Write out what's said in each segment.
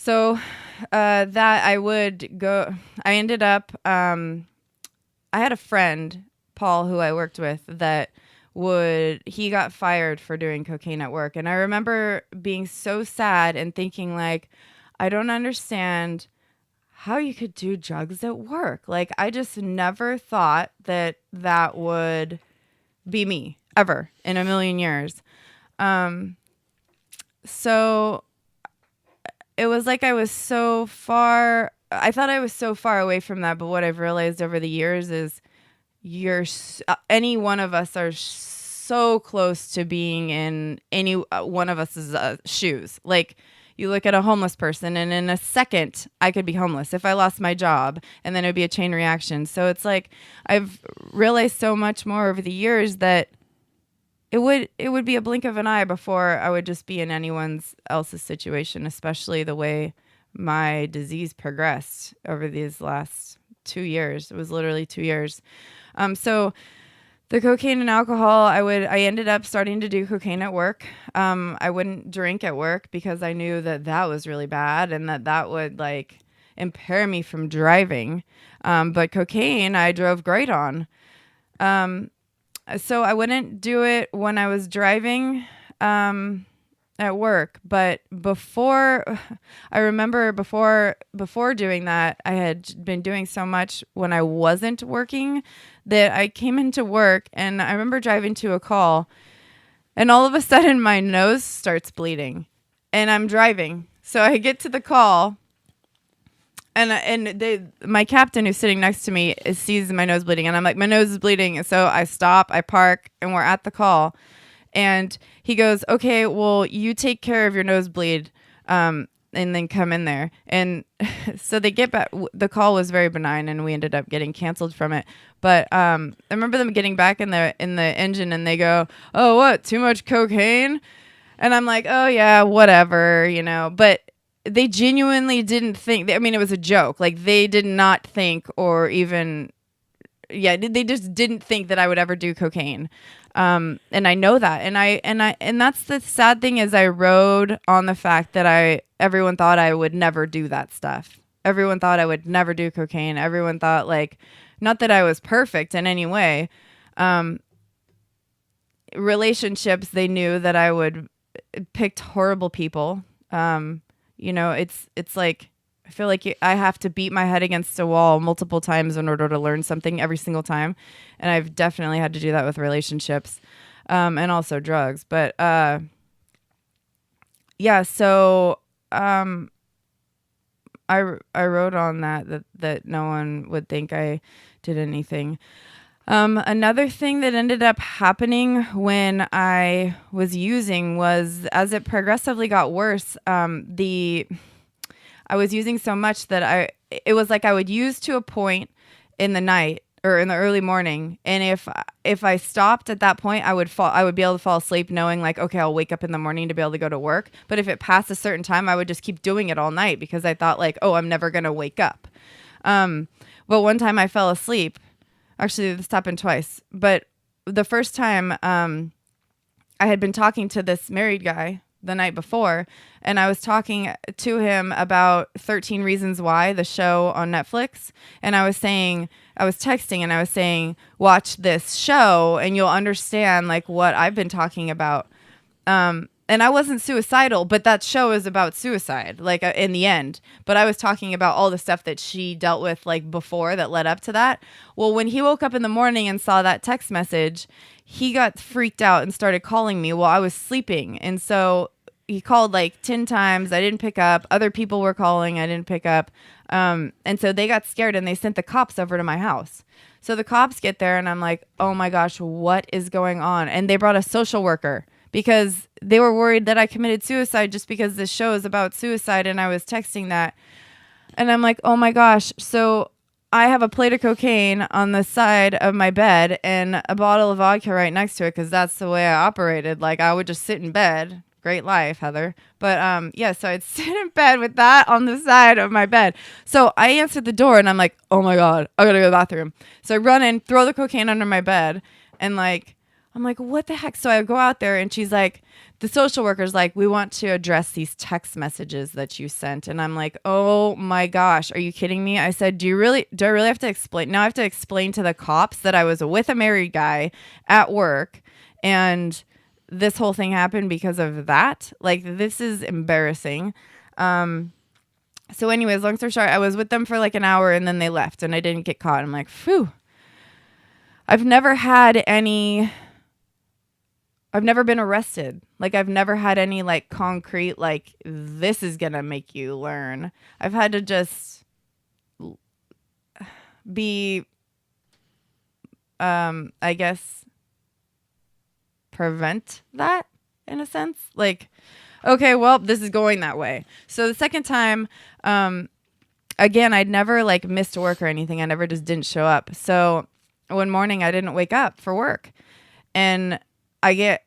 So that I would go, I ended up, I had a friend, Paul, who I worked with that he got fired for doing cocaine at work. And I remember being so sad and thinking, like, I don't understand how you could do drugs at work. Like, I just never thought that that would be me ever in a million years. So it was like I thought I was so far away from that, but what I've realized over the years is any one of us are so close to being in any one of us's shoes. Like, you look at a homeless person, and in a second, I could be homeless if I lost my job, and then it would be a chain reaction. So it's like I've realized so much more over the years that it would be a blink of an eye before I would just be in anyone's else's situation, especially the way my disease progressed over these last 2 years. It was literally 2 years. So the cocaine and alcohol, I ended up starting to do cocaine at work. I wouldn't drink at work because I knew that that was really bad and that would like impair me from driving. But cocaine, I drove great on. So I wouldn't do it when I was driving at work, but I remember before doing that, I had been doing so much when I wasn't working that I came into work, and I remember driving to a call, and all of a sudden my nose starts bleeding, and I'm driving. So I get to the call, and my captain who's sitting next to me sees my nose bleeding, and I'm like, my nose is bleeding. And so I stop, I park, and we're at the call, and he goes, okay, well, you take care of your nosebleed, and then come in there. And so they get back. The call was very benign, and we ended up getting canceled from it. But I remember them getting back in the engine, and they go, oh, what? Too much cocaine? And I'm like, oh yeah, whatever, But they genuinely didn't think. I mean, it was a joke. Like, they did not think, or even, yeah, they just didn't think that I would ever do cocaine. And I know that, and that's the sad thing, is I rode on the fact that everyone thought I would never do that stuff. Everyone thought I would never do cocaine. Everyone thought, like, not that I was perfect in any way. Relationships, they knew that I would picked horrible people. It's like, I feel like I have to beat my head against a wall multiple times in order to learn something every single time. And I've definitely had to do that with relationships, and also drugs. But, yeah, so, I wrote on that no one would think I did anything. Another thing that ended up happening when I was using was, as it progressively got worse, I was using so much that it was like I would use to a point in the night or in the early morning, and if I stopped at that point, I would be able to fall asleep knowing, like, okay, I'll wake up in the morning to be able to go to work. But if it passed a certain time, I would just keep doing it all night because I thought, like, oh, I'm never gonna wake up. But one time I fell asleep. Actually, this happened twice. But the first time, I had been talking to this married guy the night before, and I was talking to him about 13 Reasons Why, the show on Netflix. And I was texting, and I was saying, watch this show and you'll understand, like, what I've been talking about. And I wasn't suicidal, but that show is about suicide, like, in the end. But I was talking about all the stuff that she dealt with, like, before, that led up to that. Well, when he woke up in the morning and saw that text message, he got freaked out and started calling me while I was sleeping. And so he called like 10 times. I didn't pick up. Other people were calling. I didn't pick up. And so they got scared, and they sent the cops over to my house. So the cops get there, and I'm like, oh my gosh, what is going on? And they brought a social worker because they were worried that I committed suicide just because this show is about suicide, and I was texting that. And I'm like, oh my gosh. So I have a plate of cocaine on the side of my bed and a bottle of vodka right next to it, because that's the way I operated. Like, I would just sit in bed. Great life, Heather. But yeah, so I'd sit in bed with that on the side of my bed. So I answered the door, and I'm like, oh my God, I gotta go to the bathroom. So I run in, throw the cocaine under my bed, and like, I'm like, what the heck? So I go out there and she's like, the social worker's like, we want to address these text messages that you sent. And I'm like, oh my gosh, are you kidding me? I said, do I really have to explain? Now I have to explain to the cops that I was with a married guy at work and this whole thing happened because of that. Like, this is embarrassing. So anyways, long story short, I was with them for like an hour and then they left and I didn't get caught. I'm like, phew. I've never been arrested. Like, I've never had any like concrete, like, this is going to make you learn. I've had to just be, I guess, prevent that in a sense. Like, okay, well, this is going that way. So the second time, again, I'd never like missed work or anything. I never just didn't show up. So one morning I didn't wake up for work and I get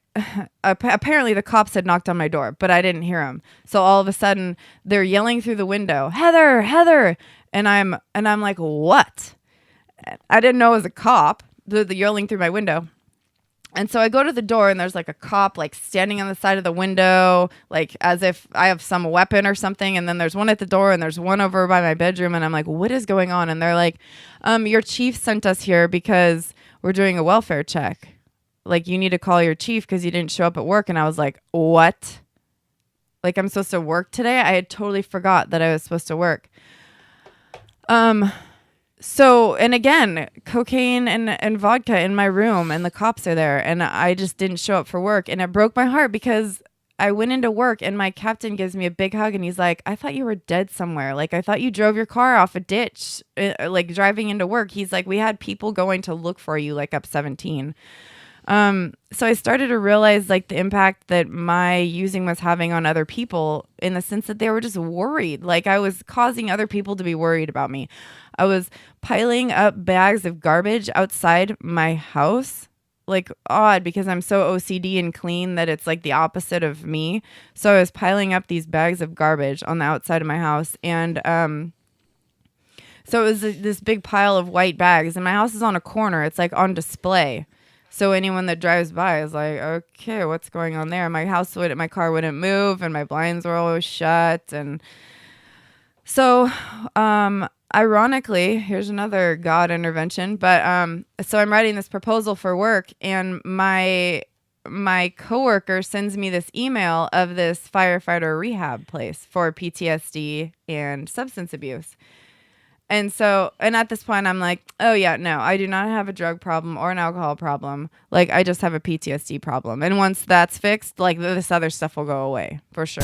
apparently the cops had knocked on my door, but I didn't hear them. So all of a sudden they're yelling through the window, Heather, Heather. And I'm like, what? I didn't know it was a cop. The yelling through my window. And so I go to the door and there's like a cop like standing on the side of the window, like as if I have some weapon or something. And then there's one at the door and there's one over by my bedroom. And I'm like, what is going on? And they're like, your chief sent us here because we're doing a welfare check. Like, you need to call your chief because you didn't show up at work. And I was like, what? Like, I'm supposed to work today? I had totally forgot that I was supposed to work. So, and again, cocaine and vodka in my room and the cops are there and I just didn't show up for work. And it broke my heart because I went into work and my captain gives me a big hug and he's like, I thought you were dead somewhere. Like, I thought you drove your car off a ditch, like driving into work. He's like, we had people going to look for you like up 17. So I started to realize like the impact that my using was having on other people in the sense that they were just worried. Like, I was causing other people to be worried about me. I was piling up bags of garbage outside my house, like odd because I'm so OCD and clean that it's like the opposite of me. So I was piling up these bags of garbage on the outside of my house. And, so it was this big pile of white bags and my house is on a corner. It's like on display. So anyone that drives by is like, okay, what's going on there? My car wouldn't move and my blinds were always shut. And so, ironically, here's another God intervention. But, so I'm writing this proposal for work and my coworker sends me this email of this firefighter rehab place for PTSD and substance abuse. And so, and at this point, I'm like, oh yeah, no, I do not have a drug problem or an alcohol problem. Like, I just have a PTSD problem. And once that's fixed, like, this other stuff will go away for sure.